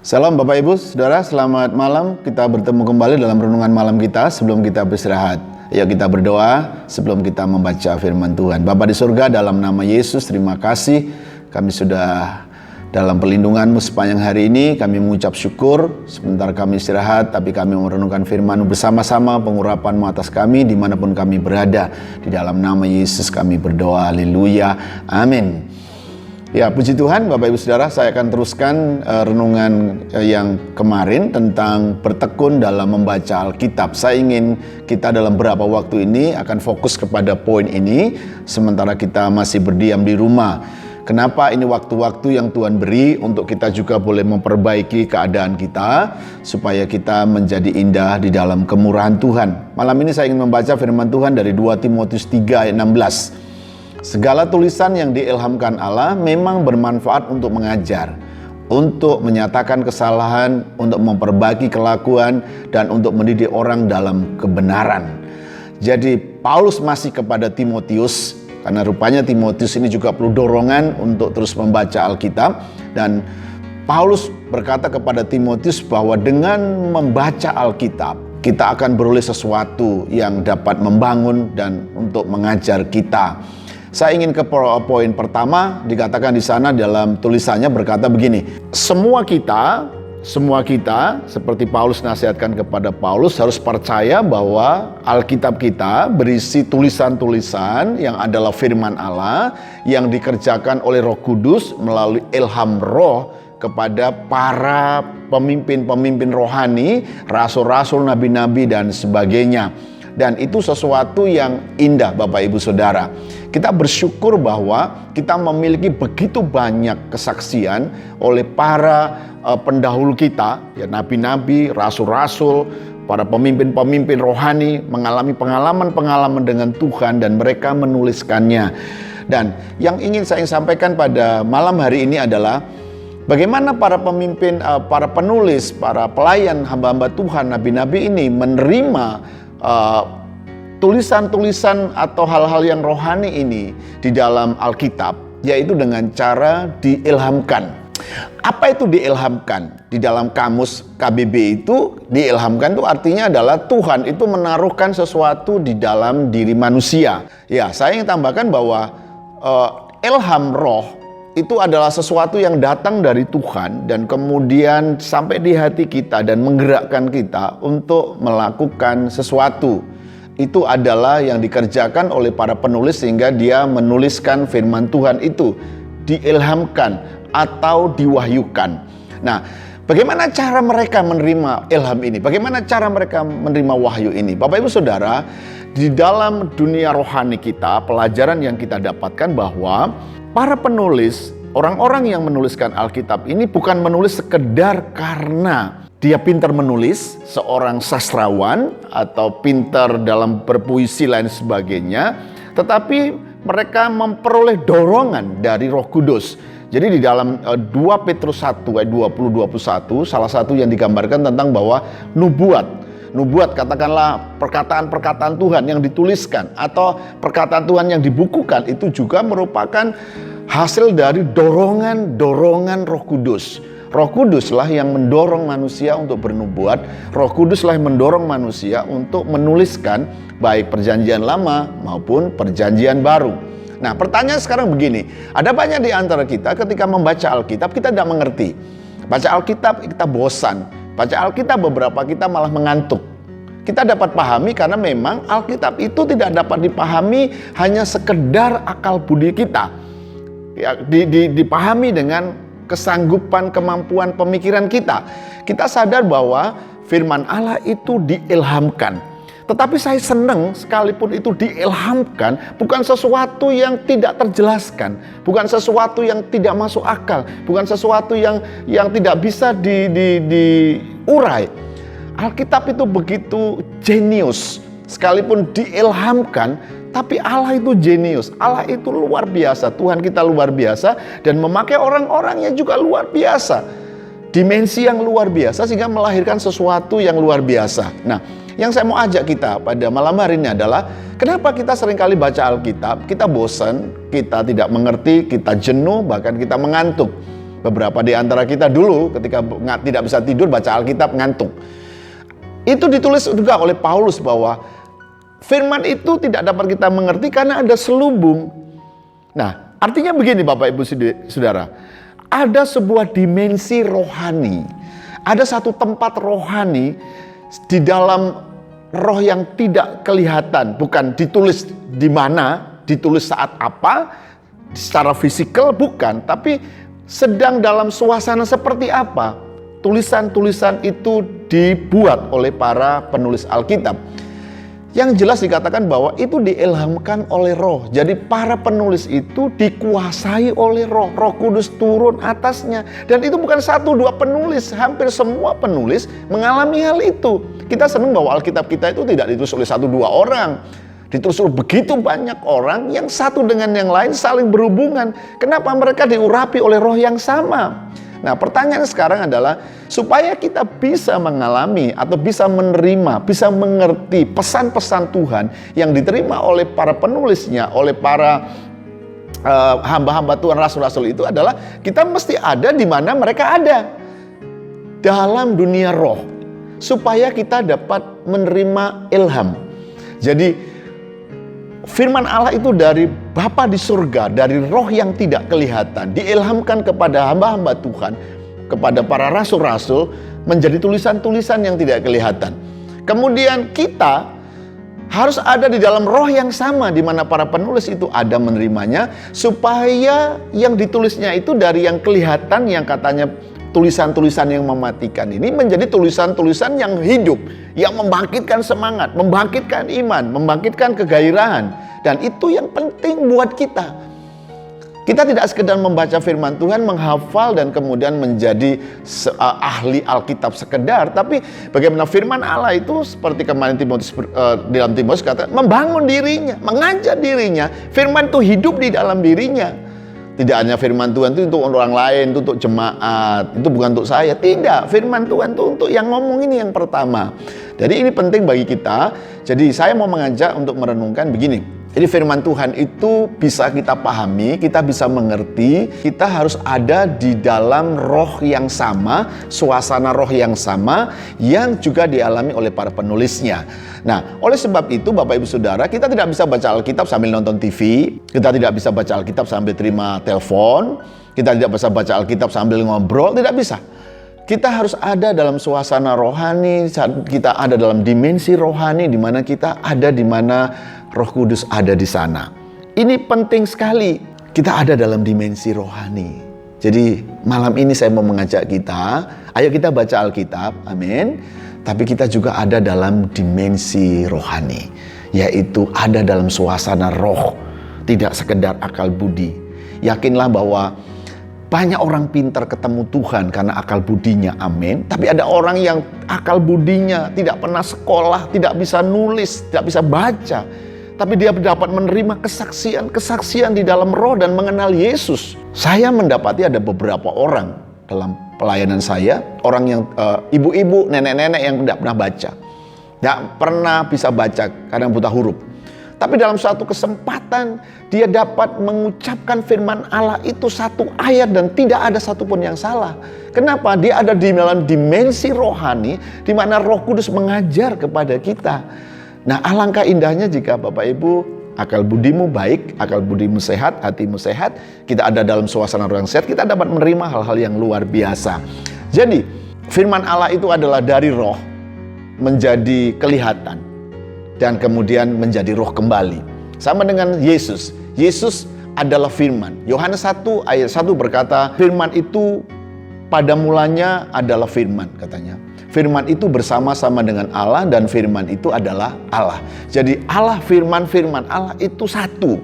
Salam Bapak Ibu, Saudara, selamat malam. Kita bertemu kembali dalam renungan malam kita sebelum kita beristirahat. Yuk kita berdoa sebelum kita membaca firman Tuhan. Bapa di surga, dalam nama Yesus, terima kasih kami sudah dalam perlindungan-Mu sepanjang hari ini. Kami mengucap syukur, sebentar kami istirahat, tapi kami merenungkan firman-Mu bersama-sama, pengurapan-Mu atas kami dimanapun kami berada. Di dalam nama Yesus kami berdoa, haleluya, amin. Ya, puji Tuhan, Bapak Ibu Saudara, saya akan teruskan renungan yang kemarin tentang bertekun dalam membaca Alkitab. Saya ingin kita dalam beberapa waktu ini akan fokus kepada poin ini, sementara kita masih berdiam di rumah. Kenapa ini waktu-waktu yang Tuhan beri untuk kita juga boleh memperbaiki keadaan kita, supaya kita menjadi indah di dalam kemurahan Tuhan. Malam ini saya ingin membaca firman Tuhan dari 2 Timotius 3 ayat 16. Segala tulisan yang diilhamkan Allah memang bermanfaat untuk mengajar, untuk menyatakan kesalahan, untuk memperbaiki kelakuan, dan untuk mendidik orang dalam kebenaran. Jadi Paulus masih kepada Timotius, karena rupanya Timotius ini juga perlu dorongan untuk terus membaca Alkitab. Dan Paulus berkata kepada Timotius bahwa dengan membaca Alkitab, kita akan beroleh sesuatu yang dapat membangun dan untuk mengajar kita. Saya ingin ke poin pertama, dikatakan di sana dalam tulisannya berkata begini, semua kita seperti Paulus nasihatkan kepada Paulus harus percaya bahwa Alkitab kita berisi tulisan-tulisan yang adalah firman Allah yang dikerjakan oleh Roh Kudus melalui ilham roh kepada para pemimpin-pemimpin rohani, rasul-rasul, nabi-nabi dan sebagainya. Dan itu sesuatu yang indah, Bapak Ibu Saudara. Kita bersyukur bahwa kita memiliki begitu banyak kesaksian oleh para pendahulu kita, ya, nabi-nabi, rasul-rasul, para pemimpin-pemimpin rohani mengalami pengalaman-pengalaman dengan Tuhan dan mereka menuliskannya. Dan yang ingin saya sampaikan pada malam hari ini adalah bagaimana para pemimpin, para penulis, para pelayan hamba-hamba Tuhan, nabi-nabi ini menerima tulisan-tulisan atau hal-hal yang rohani ini di dalam Alkitab, yaitu dengan cara diilhamkan. Apa itu diilhamkan? Di dalam kamus KBB itu diilhamkan itu artinya adalah Tuhan itu menaruhkan sesuatu di dalam diri manusia. Ya, saya ingin tambahkan bahwa ilham roh itu adalah sesuatu yang datang dari Tuhan dan kemudian sampai di hati kita dan menggerakkan kita untuk melakukan sesuatu. Itu adalah yang dikerjakan oleh para penulis sehingga dia menuliskan firman Tuhan itu, diilhamkan atau diwahyukan. Nah, bagaimana cara mereka menerima ilham ini? Bagaimana cara mereka menerima wahyu ini? Bapak Ibu Saudara, di dalam dunia rohani kita, pelajaran yang kita dapatkan bahwa para penulis, orang-orang yang menuliskan Alkitab ini bukan menulis sekedar karena dia pintar menulis, seorang sastrawan atau pintar dalam berpuisi lain sebagainya, tetapi mereka memperoleh dorongan dari Roh Kudus. Jadi di dalam 2 Petrus 1 ayat 20-21, salah satu yang digambarkan tentang bahwa Nubuat katakanlah perkataan-perkataan Tuhan yang dituliskan atau perkataan Tuhan yang dibukukan itu juga merupakan hasil dari dorongan Roh Kudus. Roh Kuduslah yang mendorong manusia untuk bernubuat. Roh Kuduslah yang mendorong manusia untuk menuliskan baik perjanjian lama maupun perjanjian baru. Nah, pertanyaan sekarang begini, ada banyak di antara kita ketika membaca Alkitab kita tidak mengerti. Baca Alkitab kita bosan. Baca Alkitab beberapa kita malah mengantuk. Kita dapat pahami karena memang Alkitab itu tidak dapat dipahami hanya sekedar akal budi kita. Ya, dipahami dengan kesanggupan, kemampuan pemikiran kita. Kita sadar bahwa firman Allah itu diilhamkan. Tetapi saya senang sekalipun itu diilhamkan bukan sesuatu yang tidak terjelaskan, bukan sesuatu yang tidak masuk akal, bukan sesuatu yang tidak bisa diurai. Alkitab itu begitu jenius, sekalipun diilhamkan, tapi Allah itu jenius, Allah itu luar biasa, Tuhan kita luar biasa dan memakai orang-orang yang juga luar biasa, dimensi yang luar biasa sehingga melahirkan sesuatu yang luar biasa. Nah, yang saya mau ajak kita pada malam hari ini adalah kenapa kita seringkali baca Alkitab, kita bosan, kita tidak mengerti, kita jenuh, bahkan kita mengantuk. Beberapa di antara kita dulu ketika tidak bisa tidur baca Alkitab ngantuk. Itu ditulis juga oleh Paulus bahwa firman itu tidak dapat kita mengerti karena ada selubung. Nah, artinya begini Bapak Ibu Saudara, ada sebuah dimensi rohani, ada satu tempat rohani di dalam roh yang tidak kelihatan, bukan ditulis di mana, ditulis saat apa, secara fisikal bukan, tapi sedang dalam suasana seperti apa. Tulisan-tulisan itu dibuat oleh para penulis Alkitab. Yang jelas dikatakan bahwa itu diilhamkan oleh roh. Jadi para penulis itu dikuasai oleh roh. Roh Kudus turun atasnya. Dan itu bukan satu dua penulis. Hampir semua penulis mengalami hal itu. Kita senang bahwa Alkitab kita itu tidak ditulis oleh satu dua orang. Ditulis oleh begitu banyak orang yang satu dengan yang lain saling berhubungan. Kenapa mereka diurapi oleh roh yang sama? Nah, pertanyaan sekarang adalah supaya kita bisa mengalami atau bisa menerima, bisa mengerti pesan-pesan Tuhan yang diterima oleh para penulisnya, oleh para hamba-hamba Tuhan, rasul-rasul itu adalah kita mesti ada di mana mereka ada, dalam dunia roh, supaya kita dapat menerima ilham. Jadi firman Allah itu dari Bapa di surga, dari roh yang tidak kelihatan, diilhamkan kepada hamba-hamba Tuhan, kepada para rasul-rasul, menjadi tulisan-tulisan yang tidak kelihatan. Kemudian kita harus ada di dalam roh yang sama, di mana para penulis itu ada menerimanya, supaya yang ditulisnya itu dari yang kelihatan, yang katanya tulisan-tulisan yang mematikan ini menjadi tulisan-tulisan yang hidup, yang membangkitkan semangat, membangkitkan iman, membangkitkan kegairahan. Dan itu yang penting buat kita. Kita tidak sekedar membaca firman Tuhan, menghafal dan kemudian menjadi ahli Alkitab sekedar, tapi bagaimana firman Allah itu seperti kemarin dalam Timotius kata, membangun dirinya, mengajar dirinya. Firman itu hidup di dalam dirinya. Tidak hanya firman Tuhan itu untuk orang lain, itu untuk jemaat, itu bukan untuk saya. Tidak, firman Tuhan itu untuk yang ngomong ini yang pertama. Jadi ini penting bagi kita. Jadi saya mau mengajak untuk merenungkan begini. Jadi firman Tuhan itu bisa kita pahami, kita bisa mengerti, kita harus ada di dalam roh yang sama, suasana roh yang sama, yang juga dialami oleh para penulisnya. Nah, oleh sebab itu Bapak Ibu Saudara, kita tidak bisa baca Alkitab sambil nonton TV, kita tidak bisa baca Alkitab sambil terima telepon, kita tidak bisa baca Alkitab sambil ngobrol, tidak bisa. Kita harus ada dalam suasana rohani, kita ada dalam dimensi rohani, di mana kita ada di mana Roh Kudus ada di sana. Ini penting sekali. Kita ada dalam dimensi rohani. Jadi malam ini saya mau mengajak kita, ayo kita baca Alkitab, amin. Tapi kita juga ada dalam dimensi rohani, yaitu ada dalam suasana roh, tidak sekedar akal budi. Yakinlah bahwa banyak orang pintar ketemu Tuhan karena akal budinya, amin. Tapi ada orang yang akal budinya tidak pernah sekolah, tidak bisa nulis, tidak bisa baca. Tapi dia dapat menerima kesaksian di dalam roh dan mengenal Yesus. Saya mendapati ada beberapa orang dalam pelayanan saya, orang yang ibu-ibu, nenek-nenek yang tidak pernah baca. Tidak pernah bisa baca karena buta huruf. Tapi dalam suatu kesempatan dia dapat mengucapkan firman Allah itu satu ayat dan tidak ada satupun yang salah. Kenapa? Dia ada di dalam dimensi rohani di mana Roh Kudus mengajar kepada kita. Nah, alangkah indahnya jika Bapak Ibu akal budimu baik, akal budimu sehat, hatimu sehat, kita ada dalam suasana roh yang sehat, kita dapat menerima hal-hal yang luar biasa. Jadi, firman Allah itu adalah dari roh menjadi kelihatan dan kemudian menjadi roh kembali. Sama dengan Yesus. Yesus adalah firman. Yohanes 1 ayat 1 berkata, firman itu pada mulanya adalah firman, katanya. Firman itu bersama-sama dengan Allah dan firman itu adalah Allah. Jadi Allah, firman Allah itu satu.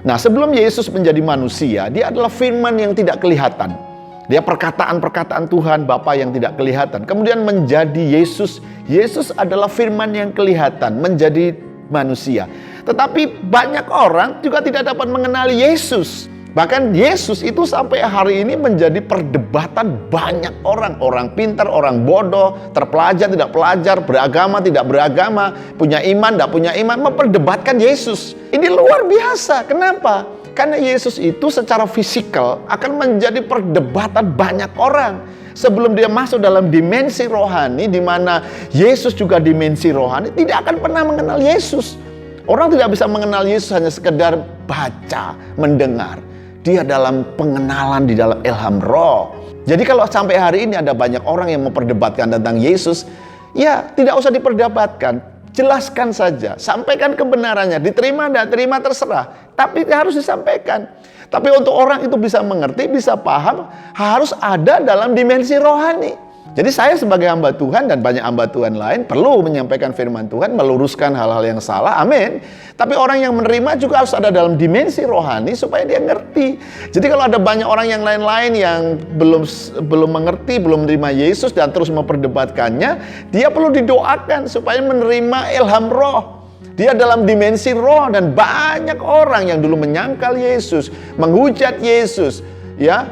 Nah, sebelum Yesus menjadi manusia, dia adalah firman yang tidak kelihatan. Dia perkataan-perkataan Tuhan Bapa yang tidak kelihatan. Kemudian menjadi Yesus. Yesus adalah firman yang kelihatan, menjadi manusia. Tetapi banyak orang juga tidak dapat mengenali Yesus. Bahkan Yesus itu sampai hari ini menjadi perdebatan banyak orang. Orang pintar, orang bodoh, terpelajar, tidak pelajar, beragama, tidak beragama, punya iman, tidak punya iman, memperdebatkan Yesus. Ini luar biasa. Kenapa? Karena Yesus itu secara fisikal akan menjadi perdebatan banyak orang. Sebelum dia masuk dalam dimensi rohani, di mana Yesus juga dimensi rohani, tidak akan pernah mengenal Yesus. Orang tidak bisa mengenal Yesus hanya sekedar baca, mendengar. Dia dalam pengenalan di dalam ilham roh. Jadi kalau sampai hari ini ada banyak orang yang memperdebatkan tentang Yesus, ya tidak usah diperdebatkan. Jelaskan saja, sampaikan kebenarannya, diterima tidak terima terserah. Tapi harus disampaikan. Tapi untuk orang itu bisa mengerti, bisa paham, harus ada dalam dimensi rohani. Jadi saya sebagai hamba Tuhan dan banyak hamba Tuhan lain perlu menyampaikan firman Tuhan, meluruskan hal-hal yang salah, amin. Tapi orang yang menerima juga harus ada dalam dimensi rohani supaya dia ngerti. Jadi kalau ada banyak orang yang lain-lain yang belum mengerti, belum menerima Yesus dan terus memperdebatkannya, dia perlu didoakan supaya menerima ilham roh. Dia dalam dimensi roh, dan banyak orang yang dulu menyangkal Yesus, menghujat Yesus, ya,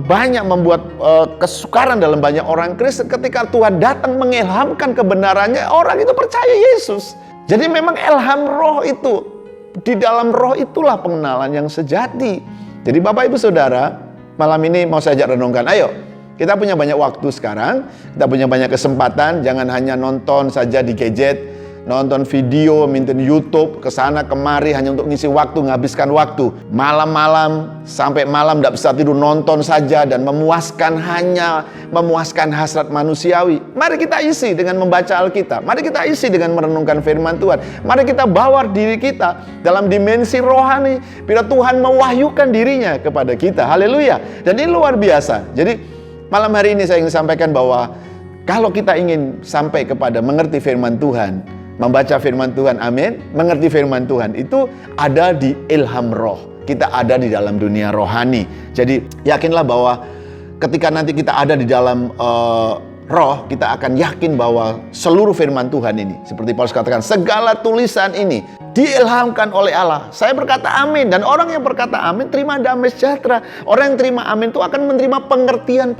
banyak membuat kesukaran dalam banyak orang Kristen. Ketika Tuhan datang mengilhamkan kebenarannya, orang itu percaya Yesus. Jadi memang ilham roh itu, di dalam roh itulah pengenalan yang sejati. Jadi Bapak Ibu Saudara, malam ini mau saya ajak renungkan. Ayo, kita punya banyak waktu sekarang, kita punya banyak kesempatan. Jangan hanya nonton saja di gadget, nonton video, minta YouTube, kesana kemari hanya untuk ngisi waktu, menghabiskan waktu. Malam-malam sampai malam tidak bisa tidur, nonton saja dan hanya memuaskan hasrat manusiawi. Mari kita isi dengan membaca Alkitab. Mari kita isi dengan merenungkan firman Tuhan. Mari kita bawa diri kita dalam dimensi rohani. Bila Tuhan mewahyukan dirinya kepada kita. Haleluya. Dan ini luar biasa. Jadi malam hari ini saya ingin sampaikan bahwa kalau kita ingin sampai kepada mengerti firman Tuhan, membaca firman Tuhan, amin, mengerti firman Tuhan, itu ada di ilham roh. Kita ada di dalam dunia rohani. Jadi yakinlah bahwa ketika nanti kita ada di dalam roh, kita akan yakin bahwa seluruh firman Tuhan ini, seperti Paulus katakan, segala tulisan ini diilhamkan oleh Allah. Saya berkata amin, dan orang yang berkata amin terima damai sejahtera. Orang yang terima amin itu akan menerima pengertian,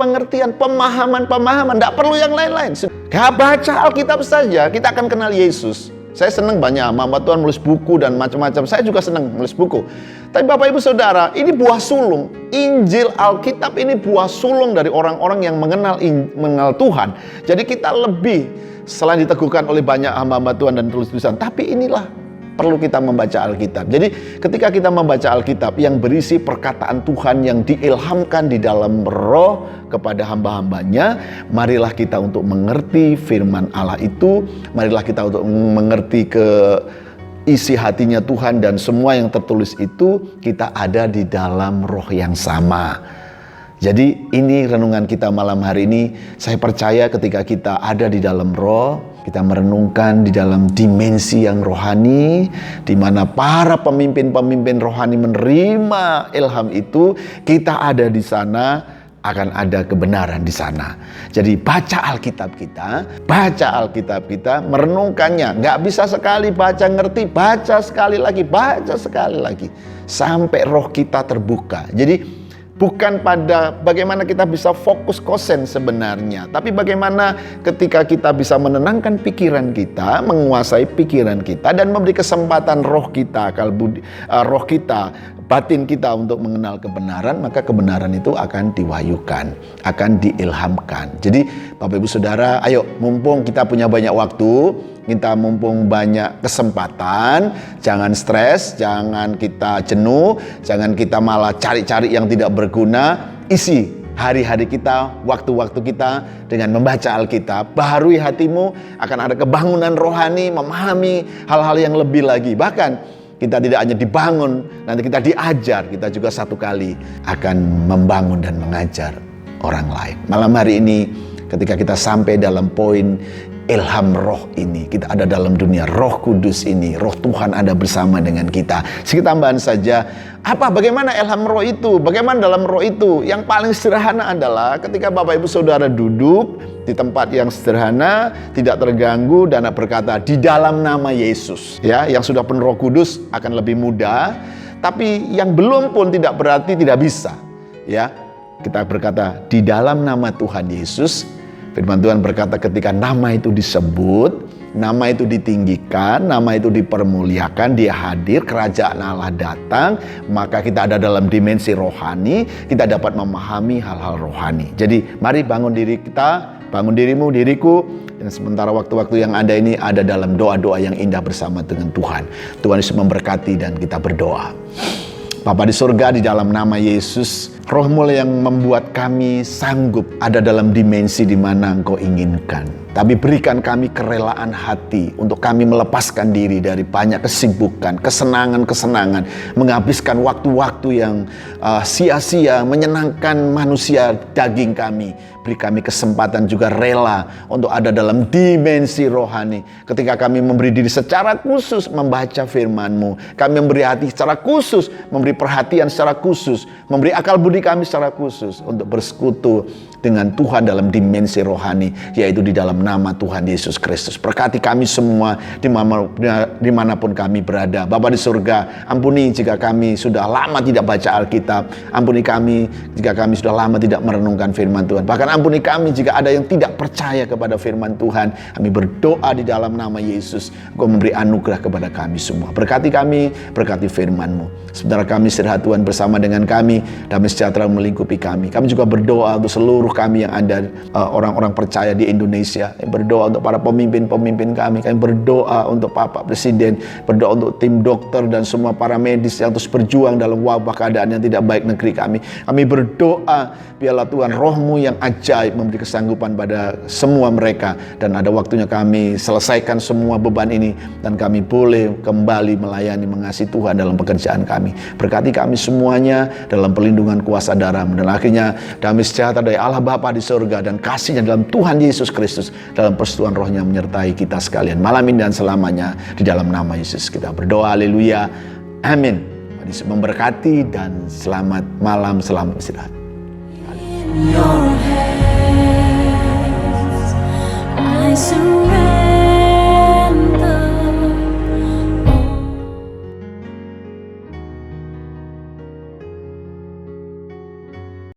pemahaman. Tidak perlu yang lain-lain. Baca Alkitab saja kita akan kenal Yesus. Saya senang banyak hamba Tuhan menulis buku dan macam-macam. Saya juga senang menulis buku. Tapi Bapak Ibu Saudara, ini buah sulung. Injil Alkitab ini buah sulung dari orang-orang yang mengenal Tuhan. Jadi kita lebih, selain diteguhkan oleh banyak hamba Tuhan dan tulis-tulisan, tapi inilah perlu kita membaca Alkitab. Jadi ketika kita membaca Alkitab yang berisi perkataan Tuhan yang diilhamkan di dalam roh kepada hamba-hambanya, marilah kita untuk mengerti firman Allah itu, marilah kita untuk mengerti isi hatinya Tuhan, dan semua yang tertulis itu kita ada di dalam roh yang sama. Jadi ini renungan kita malam hari ini. Saya percaya ketika kita ada di dalam roh, kita merenungkan di dalam dimensi yang rohani, di mana para pemimpin-pemimpin rohani menerima ilham itu, kita ada di sana, akan ada kebenaran di sana. Jadi baca Alkitab kita, merenungkannya. Nggak bisa sekali baca ngerti, baca sekali lagi, sampai roh kita terbuka. Jadi bukan pada bagaimana kita bisa fokus kosen sebenarnya, tapi bagaimana ketika kita bisa menenangkan pikiran kita, menguasai pikiran kita, dan memberi kesempatan roh kita, batin kita untuk mengenal kebenaran, maka kebenaran itu akan diwahyukan, akan diilhamkan. Jadi Bapak Ibu Saudara, ayo, mumpung kita punya banyak waktu, kita mumpung banyak kesempatan, jangan stres, jangan kita jenuh, jangan kita malah cari-cari yang tidak berguna. Isi hari-hari kita, waktu-waktu kita dengan membaca Alkitab. Baharui hatimu, akan ada kebangunan rohani, memahami hal-hal yang lebih lagi. Bahkan kita tidak hanya dibangun, nanti kita diajar, kita juga satu kali akan membangun dan mengajar orang lain. Malam hari ini ketika kita sampai dalam poin ilham roh ini, kita ada dalam dunia Roh Kudus ini, Roh Tuhan ada bersama dengan kita. Sedikit tambahan saja, bagaimana ilham roh itu? Bagaimana dalam roh itu? Yang paling sederhana adalah ketika Bapak Ibu Saudara duduk di tempat yang sederhana, tidak terganggu, dan berkata di dalam nama Yesus. Ya, yang sudah penuh Roh Kudus akan lebih mudah, tapi yang belum pun tidak berarti tidak bisa. Ya, kita berkata di dalam nama Tuhan Yesus. Firman Tuhan berkata ketika nama itu disebut, nama itu ditinggikan, nama itu dipermuliakan, Dia hadir, kerajaan Allah datang, maka kita ada dalam dimensi rohani, kita dapat memahami hal-hal rohani. Jadi mari bangun diri kita, bangun dirimu, diriku, dan sementara waktu-waktu yang ada ini ada dalam doa-doa yang indah bersama dengan Tuhan. Tuhan Yesus memberkati dan kita berdoa. Bapa di surga, di dalam nama Yesus, Roh-Mu yang membuat kami sanggup ada dalam dimensi di mana Engkau inginkan. Tapi berikan kami kerelaan hati untuk kami melepaskan diri dari banyak kesibukan, kesenangan-kesenangan, menghabiskan waktu-waktu yang sia-sia, menyenangkan manusia daging kami. Beri kami kesempatan juga rela untuk ada dalam dimensi rohani. Ketika kami memberi diri secara khusus membaca firman-Mu, kami memberi hati secara khusus, memberi perhatian secara khusus, memberi akal budi kami secara khusus untuk bersekutu dengan Tuhan dalam dimensi rohani, yaitu di dalam nama Tuhan Yesus Kristus. Berkati kami semua dimanapun kami berada. Bapa di surga, ampuni jika kami sudah lama tidak baca Alkitab. Ampuni kami jika kami sudah lama tidak merenungkan firman Tuhan. Bahkan ampuni kami jika ada yang tidak percaya kepada firman Tuhan. Kami berdoa di dalam nama Yesus, Engkau memberi anugerah kepada kami semua. Berkati kami, berkati firman-Mu. Sementara kami istirahat Tuhan bersama dengan kami, damai sejahtera melingkupi kami. Kami juga berdoa untuk seluruh kami yang ada, orang-orang percaya di Indonesia. Kami berdoa untuk para pemimpin-pemimpin kami. Kami berdoa untuk Bapak Presiden, berdoa untuk tim dokter dan semua para medis yang terus berjuang dalam wabah keadaan yang tidak baik negeri kami. Kami berdoa, biarlah Tuhan Roh-Mu yang ajaib memberi kesanggupan pada semua mereka. Dan ada waktunya kami selesaikan semua beban ini, dan kami boleh kembali melayani, mengasihi Tuhan dalam pekerjaan kami. Berkati kami semuanya dalam perlindungan kuasa darah-Mu. Dan akhirnya damai sejahtera dari Allah Bapa di surga dan kasih-Nya dalam Tuhan Yesus Kristus, dalam persetujuan Roh-Nya menyertai kita sekalian malam ini dan selamanya. Di dalam nama Yesus kita berdoa, haleluya, amin. Tuhan Yesus memberkati dan selamat malam, selamat istirahat. In your hands, I surrender.